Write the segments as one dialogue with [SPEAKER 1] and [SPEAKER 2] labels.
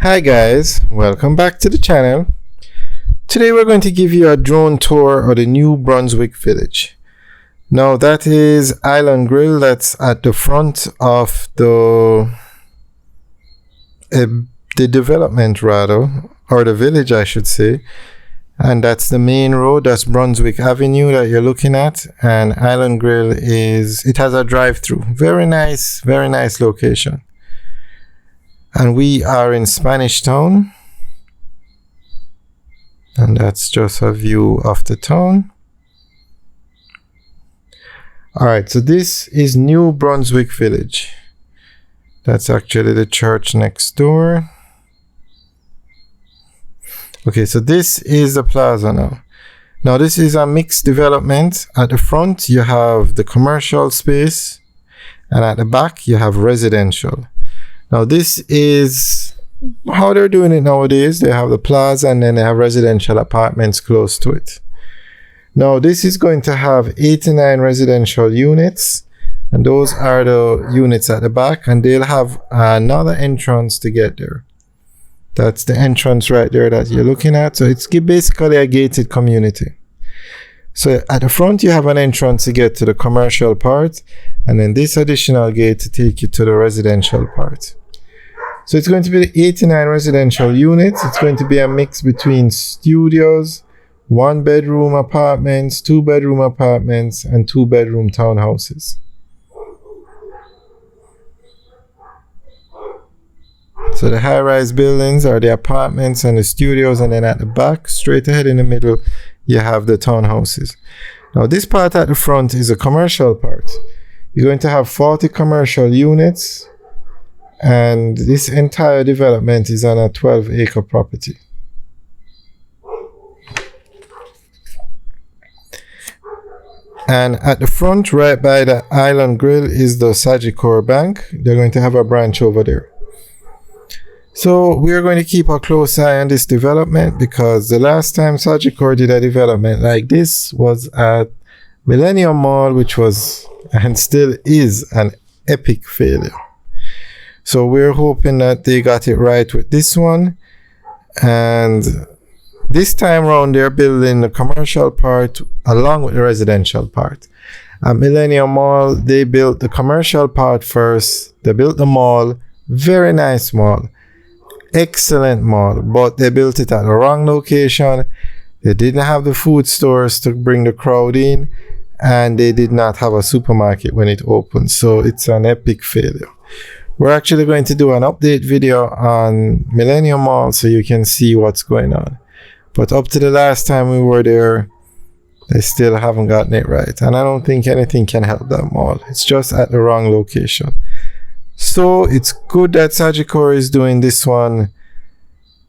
[SPEAKER 1] Hi guys, welcome back to the channel. Today we're going to give you a drone tour of the new Brunswick village. Now that is Island Grill, that's at the front of the development rather, or the village I should say. And that's the main road, that's Brunswick Avenue that you're looking at. And Island Grill it has a drive-through. Very nice location. And we are in Spanish Town. And that's just a view of the town. Alright, so this is New Brunswick Village. That's actually the church next door. Okay, so this is the plaza now. Now this is a mixed development. At the front you have the commercial space, and at the back you have residential. Now this is how they're doing it nowadays. They have the plaza and then they have residential apartments close to it. Now this is going to have 89 residential units, and those are the units at the back, and they'll have another entrance to get there. That's the entrance right there that you're looking at. So it's basically a gated community. So at the front you have an entrance to get to the commercial part, and then this additional gate to take you to the residential part. So it's going to be 89 residential units. It's going to be a mix between studios, 1-bedroom apartments, 2-bedroom apartments, and 2-bedroom townhouses. So the high-rise buildings are the apartments and the studios, and then at the back, straight ahead in the middle, you have the townhouses. Now this part at the front is a commercial part. You're going to have 40 commercial units, and this entire development is on a 12-acre property. And at the front, right by the Island Grill, is the Sagicor Bank. They're going to have a branch over there. So we're going to keep a close eye on this development, because the last time Sagicor did a development like this was at Millennium Mall, which was and still is an epic failure. So we're hoping that they got it right with this one. And this time around they're building the commercial part along with the residential part. At Millennium Mall, they built the commercial part first. They built the mall, very nice mall. Excellent mall, but they built it at the wrong location. They didn't have the food stores to bring the crowd in, and they did not have a supermarket when it opened. So it's an epic failure. We're actually going to do an update video on Millennium Mall so you can see what's going on. But up to the last time we were there, they still haven't gotten it right. And I don't think anything can help that mall. It's just at the wrong location. So it's good that Sagicor is doing this one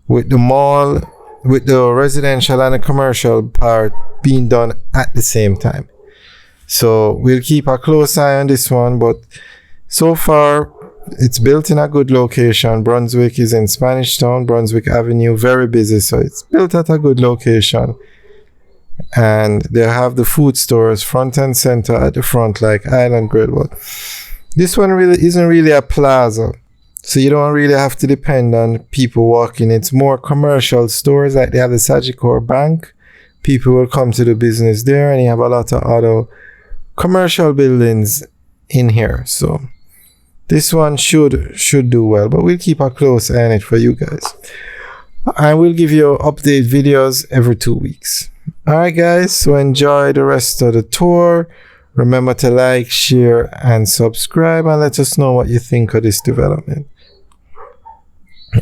[SPEAKER 1] with the mall, with the residential and the commercial part being done at the same time. So we'll keep a close eye on this one, but so far it's built in a good location. Brunswick is in Spanish Town, Brunswick Avenue, very busy, so it's built at a good location. And they have the food stores front and center at the front like Island Grill. But this one really isn't really a plaza, so you don't really have to depend on people walking. It's more commercial stores, like they have the Sagicor Bank. People will come to the business there, and you have a lot of other commercial buildings in here. So this one should do well, but we'll keep a close eye on it for you guys. I will give you update videos every 2 weeks. Alright guys, so enjoy the rest of the tour. Remember to like, share, and subscribe, and let us know what you think of this development.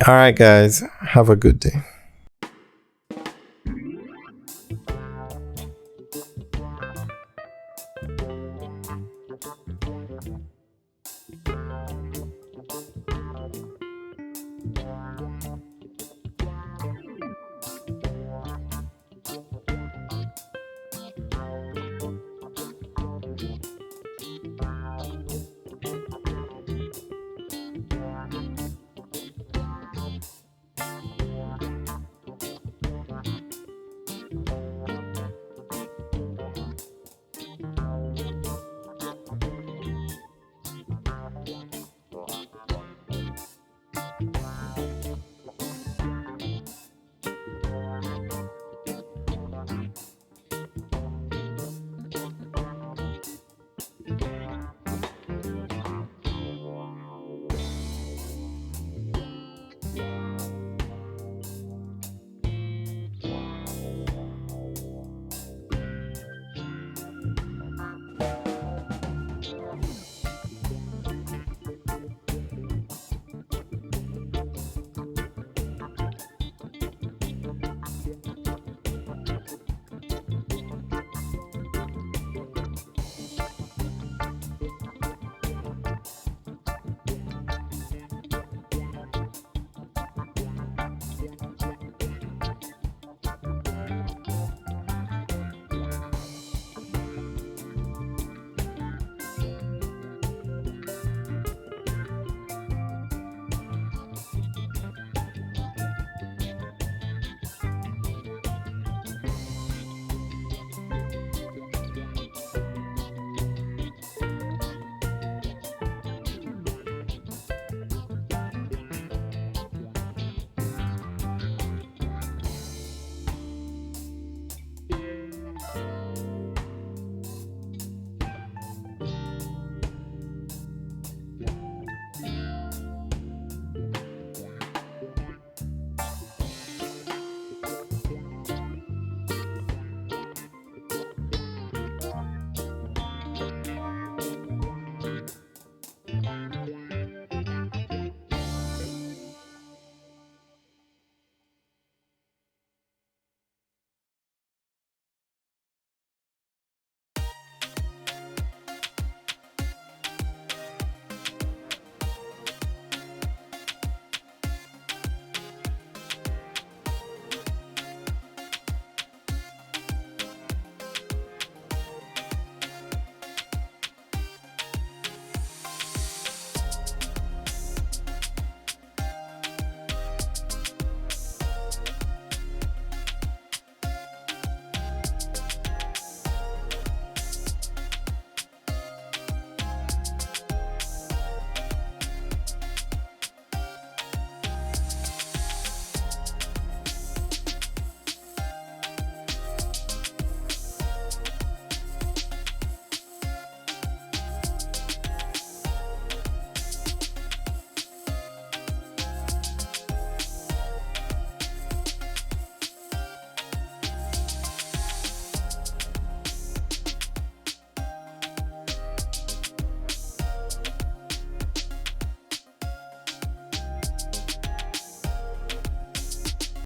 [SPEAKER 1] Alright guys, have a good day.